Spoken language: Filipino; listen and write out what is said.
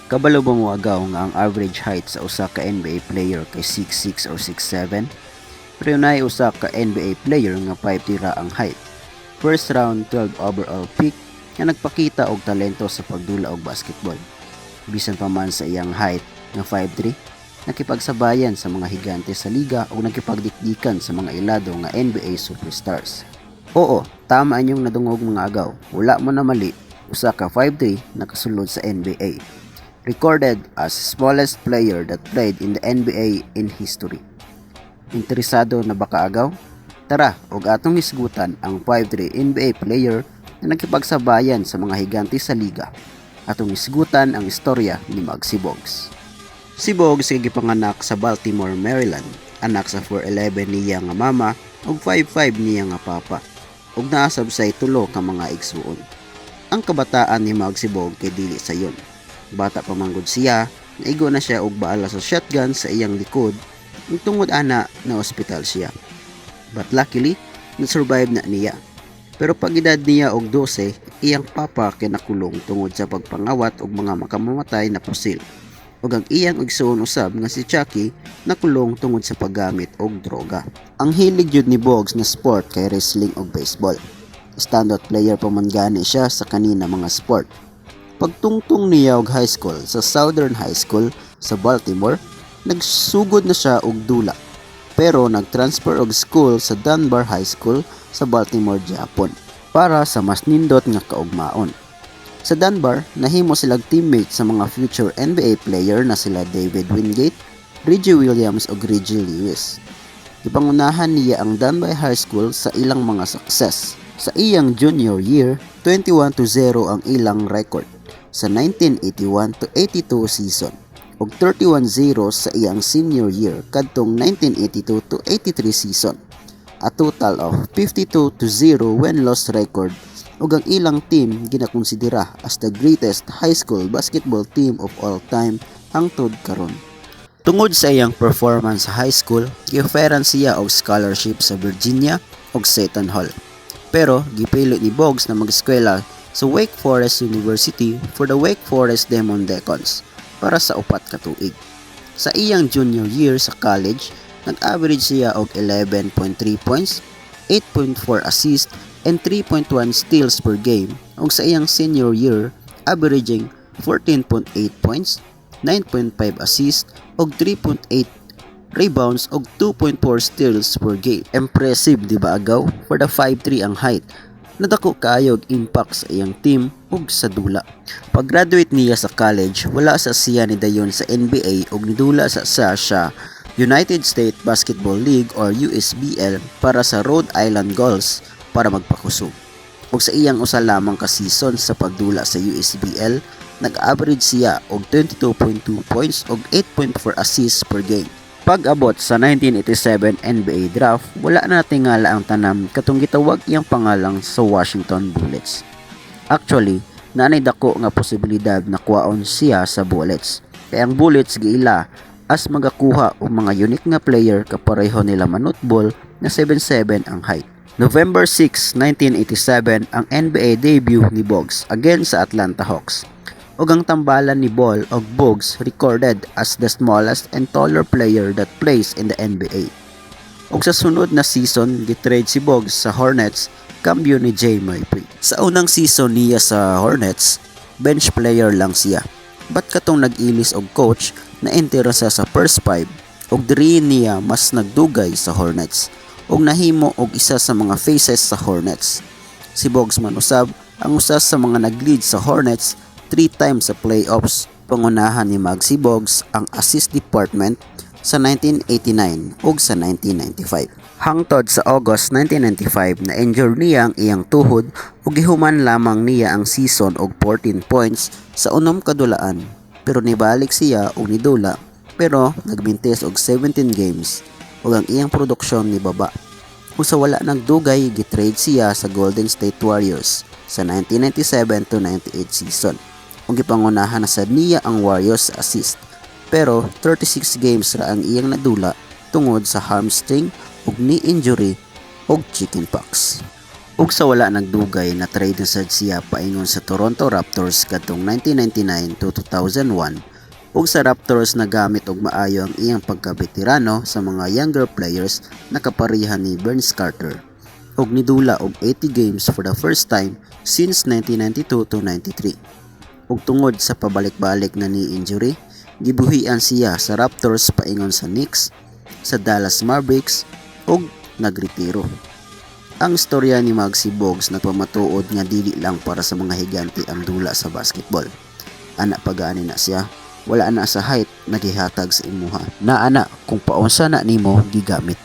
Kabalo ba mo agaw nga ang average height sa usa ka NBA player kay 6'6 or 6'7"? Pero nay usa ka NBA player nga 5 tira ang height. First round 12 overall pick nga nagpakita og talento sa pagdula og basketball. Bisan pa man sa iyang height nga 5'3", nakipagsabayan sa mga higante sa liga o nakipagdikdikan sa mga ilado nga NBA superstars. Oo, tama inyong nadungog mga agaw. Wala mo na mali, usa ka 5'3" nakasulod sa NBA. Recorded as smallest player that played in the NBA in history. Interesado na ba kaagaw? Tara, og atong hisgutan ang 5'3" NBA player na nakipagsabayan sa mga higante sa liga. Atong hisgutan ang istorya ni Muggsy Bogues. Si Bogues ay gipanganak sa Baltimore, Maryland. Anak sa 4'11" niya nga mama ug 5'5" niya nga papa. Ug naasab say tulo ka mga igsuon. Ang kabataan ni Muggsy Bogues kay dili sayon. Bata pa manggod siya, naigo na siya og baala sa shotgun sa iyang likod ug tungod ana na ospital siya. But luckily, na-survive na niya. Pero pag edad niya og 12, iyang papa kay nakulong tungod sa pagpangawat og mga makamamatay na pusil. Ug ang iyang igsoon usab nga si Chucky nakulong tungod sa paggamit og droga. Ang hilig jud ni Bogues nga sport kay wrestling ug baseball. Standout player pa man gani siya sa kanina mga sport. Pagtungtong niya og high school sa Southern High School sa Baltimore, nagsugod na siya og dula. Pero nagtransfer og school sa Dunbar High School sa Baltimore, Japon para sa mas nindot nga kaugmaon. Sa Dunbar, nahimo silang teammate sa mga future NBA player na sila David Wingate, Reggie Williams ug Reggie Lewis. Ipangunahan niya ang Dunbar High School sa ilang mga success. Sa iyang junior year, 21-0 ang ilang record sa 1981-82 season ug 31-0 sa iyang senior year kadtong 1982-83 season. A total of 52-0 win-loss record ug ang ilang team ginakonsidera as the greatest high school basketball team of all time hangtod karon. Tungod sa iyang performance sa high school, gi-offeran siya og scholarship sa Virginia ug Seton Hall. Pero gipili ni Bogues na mag-eskwela sa Wake Forest University for the Wake Forest Demon Deacons para sa 4 ka tuig. Sa iyang junior year sa college, nag-average siya og 11.3 points, 8.4 assists, and 3.1 steals per game. Ug sa iyang senior year, averaging 14.8 points, 9.5 assists, ug 3.8 rebounds ug 2.4 steals per game. Impressive, di ba agaw? For the 5'3" ang height. Nadako kaayo og impact sa iyang team ug sa dula. Pag-graduate niya sa college, wala sa siya ni dayon sa NBA ug nidula sa siya United States Basketball League or USBL para sa Rhode Island Gulls para magpakusog. Ug sa iyang usa lamang ka season sa pagdula sa USBL, nag-average siya og 22.2 points ug 8.4 assists per game. Pag-abot sa 1987 NBA draft, wala na tingala ang tanam katong gitawag iyang pangalang sa Washington Bullets. Actually, naanay dako nga posibilidad na kuwaon siya sa Bullets. Kaya ang Bullets giila as magakuha og mga unique nga player kapareho nila manutbol na 7'7" ang height. November 6, 1987 ang NBA debut ni Bogues against sa Atlanta Hawks. Ug ang tambalan ni Ball og Bogues recorded as the smallest and taller player that plays in the NBA. Ug sa sunod na season, gitrade si Bogues sa Hornets, kambyo ni Jay Murphy. Sa unang season niya sa Hornets, bench player lang siya. But katong nag-ilis og coach, na-enter sa first 5 ug diri niya mas nagdugay sa Hornets ug nahimo og isa sa mga faces sa Hornets. Si Bogues man usab ang usa sa mga nag-lead sa Hornets 3 times sa playoffs. Pangunahan ni Muggsy Bogues ang assist department sa 1989 ug sa 1995. Hangtod sa August 1995 na injure niya ang iyang tuhod ug gihuman lamang niya ang season og 14 points sa unom ka dulaan. Pero nibalik siya og nidula pero nagmintes og 17 games ug ang iyang produksyon ni baba. Kung sa wala nagdugay, gitrade siya sa Golden State Warriors sa 1997 to 98 season. Ug gipangunahan na sad niya ang Warriors sa assist. Pero 36 games ra ang iyang nadula tungod sa hamstring ug knee injury ug chickenpox. Ug sa wala nagdugay na trade na sad siya paingon sa Toronto Raptors kadtong 1999 to 2001. Ug sa Raptors nagamit og maayo ang iyang pagkabeterano sa mga younger players na kaparihan ni Vince Carter. Ug nidula og 80 games for the first time since 1992 to 93. Ug tungod sa pabalik-balik na ni injury, gibuhian siya sa Raptors paingon sa Knicks, sa Dallas Mavericks ug nagretiro. Ang istorya ni Muggsy Bogues nagpamatuod nga dili lang para sa mga higante ang dula sa basketball. Ana pagaani na siya, wala na sa height nagihatag sa imuha. Naana kung paunsa na nimo gigamit.